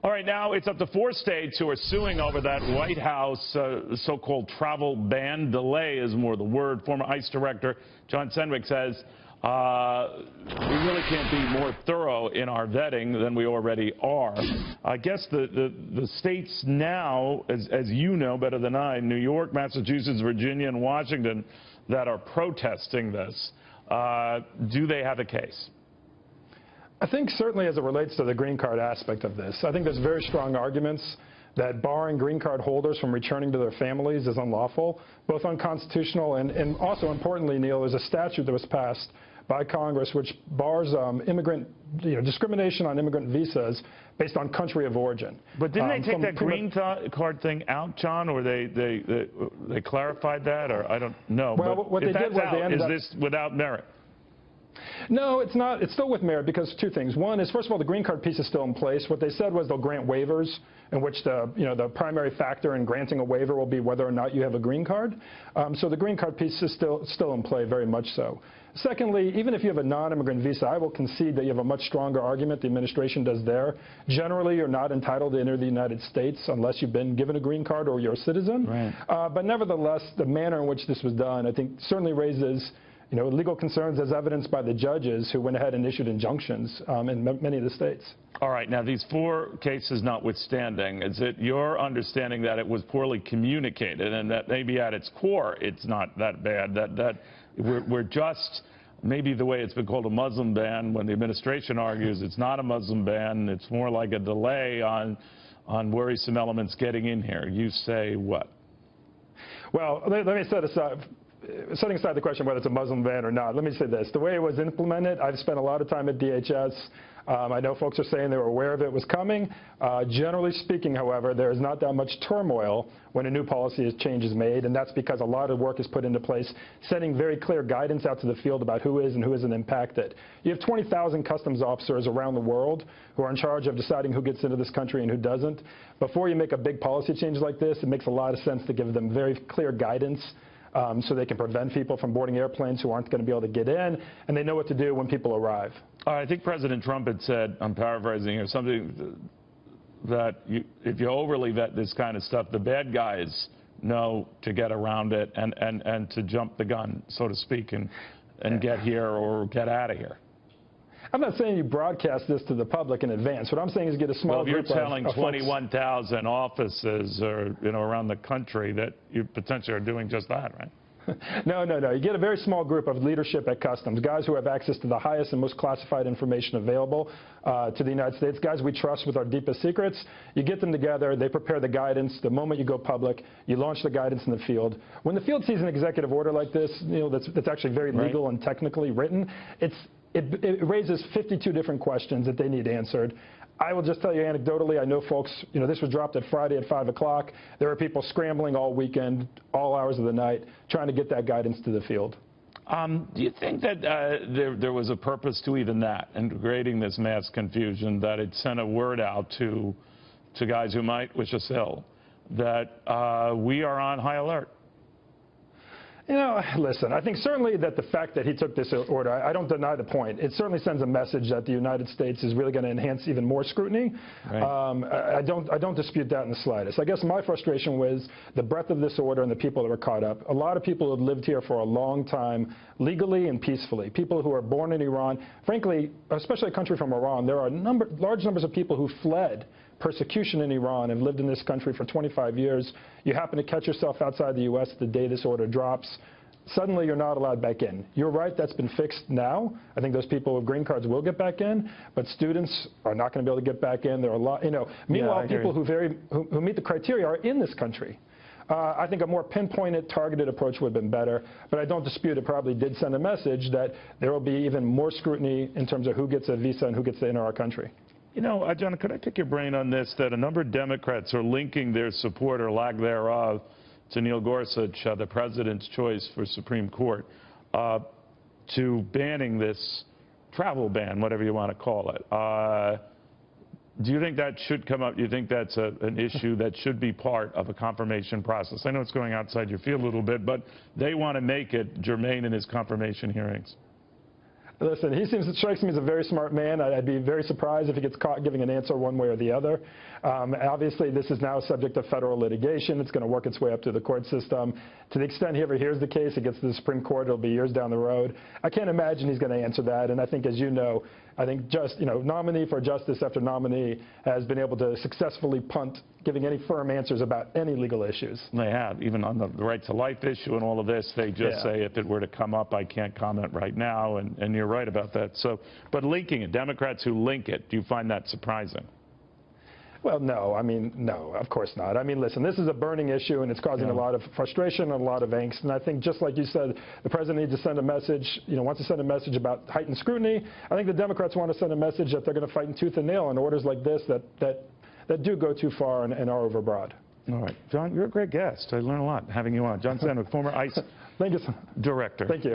All right, now it's up to 4 states who are suing over that White House so-called travel ban. Delay is more the word. Former ICE Director John Sandweg says we really can't be more thorough in our vetting than we already are. I guess the states now, as you know better than I, New York, Massachusetts, Virginia, and Washington, that are protesting this, do they have a case? I think certainly as it relates to the green card aspect of this, I think there's very strong arguments that barring green card holders from returning to their families is unlawful, both unconstitutional and also importantly, Neil, there's a statute that was passed by Congress which bars discrimination on immigrant visas based on country of origin. But didn't they take that green card thing out, John, or they clarified that, or I don't know. Well, but what they did was they ended up... Is this without merit? No, it's not. It's still with merit because two things. One is, first of all, the green card piece is still in place. What they said was they'll grant waivers in which the primary factor in granting a waiver will be whether or not you have a green card. So the green card piece is still in play, very much so. Secondly, even if you have a non-immigrant visa, I will concede that you have a much stronger argument the administration does there. Generally, you're not entitled to enter the United States unless you've been given a green card or you're a citizen. Right. But nevertheless, the manner in which this was done, I think, certainly raises legal concerns as evidenced by the judges who went ahead and issued injunctions in many of the states. All right. Now, these 4 cases notwithstanding, is it your understanding that it was poorly communicated and that maybe at its core it's not that bad, that we're just maybe the way it's been called a Muslim ban when the administration argues it's not a Muslim ban, it's more like a delay on worrisome elements getting in here? You say what? Well, let me set aside. Setting aside the question whether it's a Muslim ban or not, let me say this. The way it was implemented, I've spent a lot of time at DHS. I know folks are saying they were aware of it was coming. Generally speaking, however, there is not that much turmoil when a new policy change is made, and that's because a lot of work is put into place, setting very clear guidance out to the field about who is and who isn't impacted. You have 20,000 customs officers around the world who are in charge of deciding who gets into this country and who doesn't. Before you make a big policy change like this, it makes a lot of sense to give them very clear guidance so they can prevent people from boarding airplanes who aren't going to be able to get in, and they know what to do when people arrive. I think President Trump had said, I'm paraphrasing here, something that if you overly vet this kind of stuff, the bad guys know to get around it and to jump the gun, so to speak, and get here or get out of here. I'm not saying you broadcast this to the public in advance. What I'm saying is get a small group of... Well, if you're telling 21,000 offices around the country that you potentially are doing just that, right? No. You get a very small group of leadership at Customs, guys who have access to the highest and most classified information available to the United States, guys we trust with our deepest secrets. You get them together, they prepare the guidance. The moment you go public, you launch the guidance in the field. When the field sees an executive order like this, that's actually very legal and technically written, it raises 52 different questions that they need answered. I will just tell you anecdotally, I know folks, this was dropped at Friday at 5 o'clock. There were people scrambling all weekend, all hours of the night, trying to get that guidance to the field. Do you think that there was a purpose to even that and creating this mass confusion, that it sent a word out to guys who might wish us ill, that we are on high alert? Listen, I think certainly that the fact that he took this order, I don't deny the point. It certainly sends a message that the United States is really going to enhance even more scrutiny. Right. I don't dispute that in the slightest. I guess my frustration was the breadth of this order and the people that were caught up. A lot of people have lived here for a long time, legally and peacefully. People who are born in Iran. Frankly, especially a country from Iran, there are large numbers of people who fled persecution in Iran, have lived in this country for 25 years. You happen to catch yourself outside the U.S. the day this order drops. Suddenly, you're not allowed back in. You're right, that's been fixed now. I think those people with green cards will get back in, but students are not going to be able to get back in. There are a lot, meanwhile, people who meet the criteria are in this country. I think a more pinpointed, targeted approach would have been better, but I don't dispute it probably did send a message that there will be even more scrutiny in terms of who gets a visa and who gets to enter our country. John, could I pick your brain on this, that a number of Democrats are linking their support or lack thereof to Neil Gorsuch, the president's choice for Supreme Court, to banning this travel ban, whatever you want to call it. Do you think that should come up? Do you think that's an issue that should be part of a confirmation process? I know it's going outside your field a little bit, but they want to make it germane in his confirmation hearings. Listen, strikes me as a very smart man. I'd be very surprised if he gets caught giving an answer one way or the other. Obviously, this is now subject to federal litigation. It's going to work its way up through the court system. To the extent he ever hears the case, it gets to the Supreme Court, it'll be years down the road. I can't imagine he's going to answer that. And I think, as you know, nominee for justice after nominee has been able to successfully punt giving any firm answers about any legal issues. They have, even on the right to life issue and all of this, they just say if it were to come up, I can't comment right now, and you're right about that. So, but linking it, Democrats who link it, do you find that surprising? Well, no. I mean, no, of course not. I mean, listen, this is a burning issue, and it's causing a lot of frustration and a lot of angst. And I think, just like you said, the president needs to send a message, wants to send a message about heightened scrutiny. I think the Democrats want to send a message that they're going to fight in tooth and nail on orders like this that do go too far and are overbroad. All right. John, you're a great guest. I learned a lot having you on. John Sandweg, former ICE Thank you. Director. Thank you.